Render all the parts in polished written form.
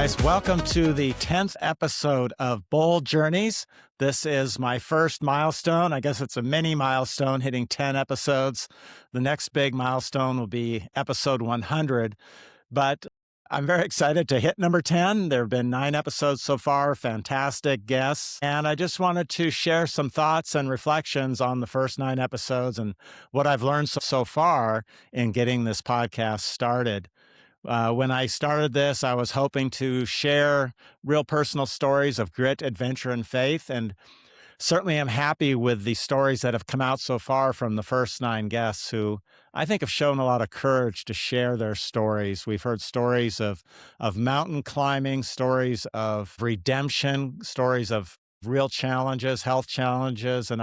guys. Welcome to the 10th episode of Bold Journeys. This is my first milestone. I guess it's a mini milestone, hitting 10 episodes. The next big milestone will be episode 100. But I'm very excited to hit number 10. There have been 9 episodes so far, fantastic guests. And I just wanted to share some thoughts and reflections on the first 9 episodes and what I've learned so far in getting this podcast started. When I started this, I was hoping to share real personal stories of grit, adventure, and faith. And certainly I'm happy with the stories that have come out so far from the first 9 guests who I think have shown a lot of courage to share their stories. We've heard stories of mountain climbing, stories of redemption, stories of real challenges, health challenges, and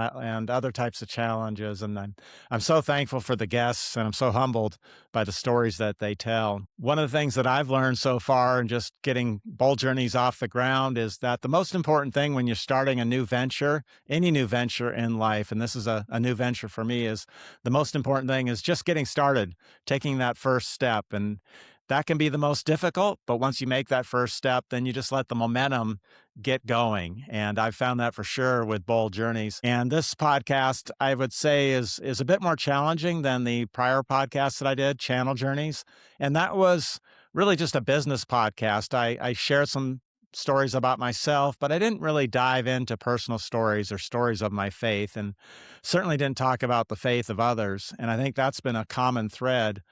other types of challenges. And I'm so thankful for the guests, and I'm so humbled by the stories that they tell. One of the things that I've learned so far in just getting Bold Journeys off the ground is that the most important thing when you're starting a new venture, any new venture in life, and this is a new venture for me, is the most important thing is just getting started, taking that first step. And that can be the most difficult, but once you make that first step, then you just let the momentum get going. And I've found that for sure with Bold Journeys. And this podcast, I would say, is a bit more challenging than the prior podcast that I did, Channel Journeys. And that was really just a business podcast. I shared some stories about myself, but I didn't really dive into personal stories or stories of my faith, and certainly didn't talk about the faith of others. And I think that's been a common thread.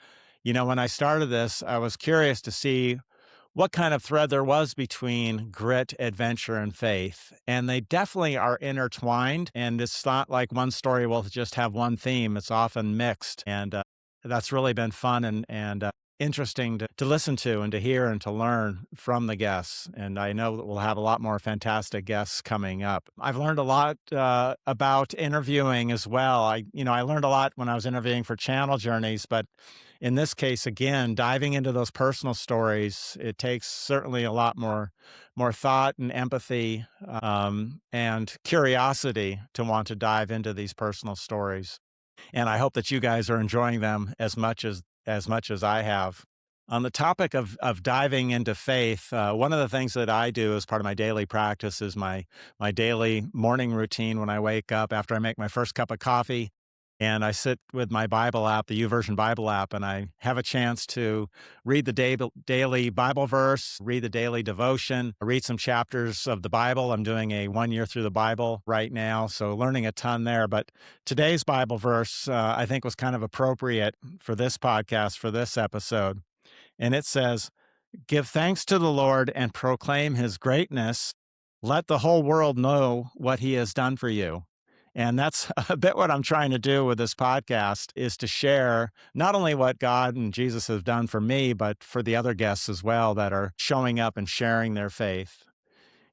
You know, when I started this, I was curious to see what kind of thread there was between grit, adventure, and faith. And they definitely are intertwined. And it's not like one story will just have one theme. It's often mixed. And that's really been fun and interesting to listen to and to hear and to learn from the guests. And I know that we'll have a lot more fantastic guests coming up. I've learned a lot about interviewing as well. I learned a lot when I was interviewing for Channel Journeys, but in this case, again, diving into those personal stories, it takes certainly a lot more thought and empathy and curiosity to want to dive into these personal stories. And I hope that you guys are enjoying them as much as I have. On the topic of diving into faith, one of the things that I do as part of my daily practice is my daily morning routine when I wake up after I make my first cup of coffee. And I sit with my Bible app, the YouVersion Bible app, and I have a chance to read the daily Bible verse, read the daily devotion, read some chapters of the Bible. I'm doing a 1 year through the Bible right now, so learning a ton there. But today's Bible verse, I think, was kind of appropriate for this podcast, for this episode. And it says, "Give thanks to the Lord and proclaim his greatness. Let the whole world know what he has done for you." And that's a bit what I'm trying to do with this podcast, is to share not only what God and Jesus have done for me, but for the other guests as well that are showing up and sharing their faith.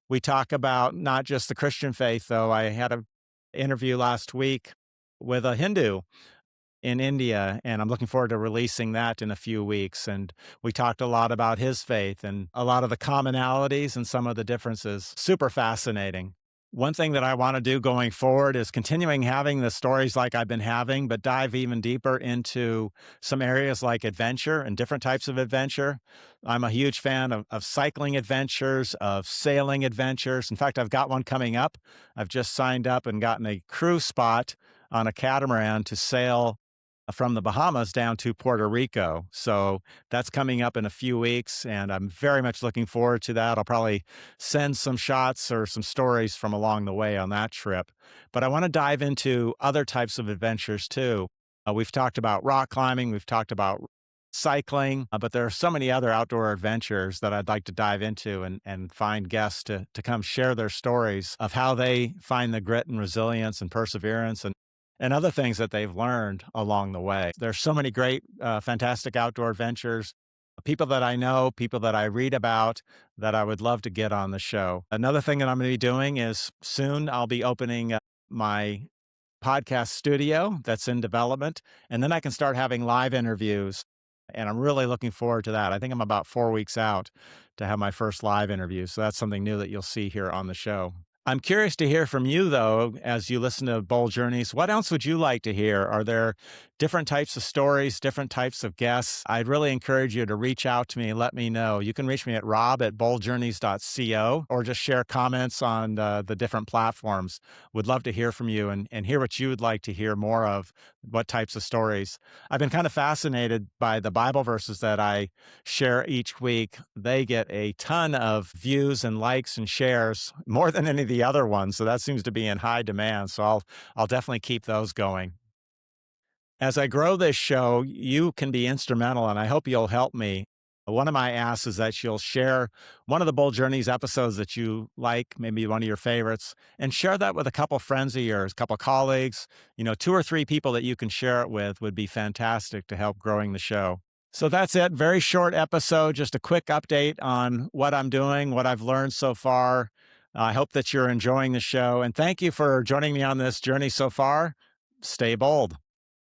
We talk about not just the Christian faith, though. I had an interview last week with a Hindu in India, and I'm looking forward to releasing that in a few weeks. And we talked a lot about his faith and a lot of the commonalities and some of the differences. Super fascinating. One thing that I want to do going forward is continuing having the stories like I've been having, but dive even deeper into some areas like adventure and different types of adventure. I'm a huge fan of cycling adventures, of sailing adventures. In fact, I've got one coming up. I've just signed up and gotten a crew spot on a catamaran to sail from the Bahamas down to Puerto Rico. So that's coming up in a few weeks, and I'm very much looking forward to that. I'll probably send some shots or some stories from along the way on that trip. But I want to dive into other types of adventures too. We've talked about rock climbing, we've talked about cycling, but there are so many other outdoor adventures that I'd like to dive into and find guests to come share their stories of how they find the grit and resilience and perseverance and other things that they've learned along the way. There's so many great, fantastic outdoor adventures, people that I know, people that I read about that I would love to get on the show. Another thing that I'm going to be doing is soon I'll be opening my podcast studio that's in development, and then I can start having live interviews. And I'm really looking forward to that. I think I'm about 4 weeks out to have my first live interview. So that's something new that you'll see here on the show. I'm curious to hear from you, though, as you listen to Bold Journeys. What else would you like to hear? Are there different types of stories, different types of guests? I'd really encourage you to reach out to me and let me know. You can reach me at rob@boldjourneys.co or just share comments on the different platforms. Would love to hear from you and hear what you would like to hear more of, what types of stories. I've been kind of fascinated by the Bible verses that I share each week. They get a ton of views and likes and shares, more than any of the other ones. So that seems to be in high demand. So I'll definitely keep those going. As I grow this show, you can be instrumental, and I hope you'll help me. One of my asks is that you'll share one of the Bold Journeys episodes that you like, maybe one of your favorites, and share that with a couple friends of yours, a couple colleagues, 2 or 3 people that you can share it with would be fantastic to help growing the show. So that's it. Very short episode, just a quick update on what I'm doing, what I've learned so far. I hope that you're enjoying the show. And thank you for joining me on this journey so far. Stay bold.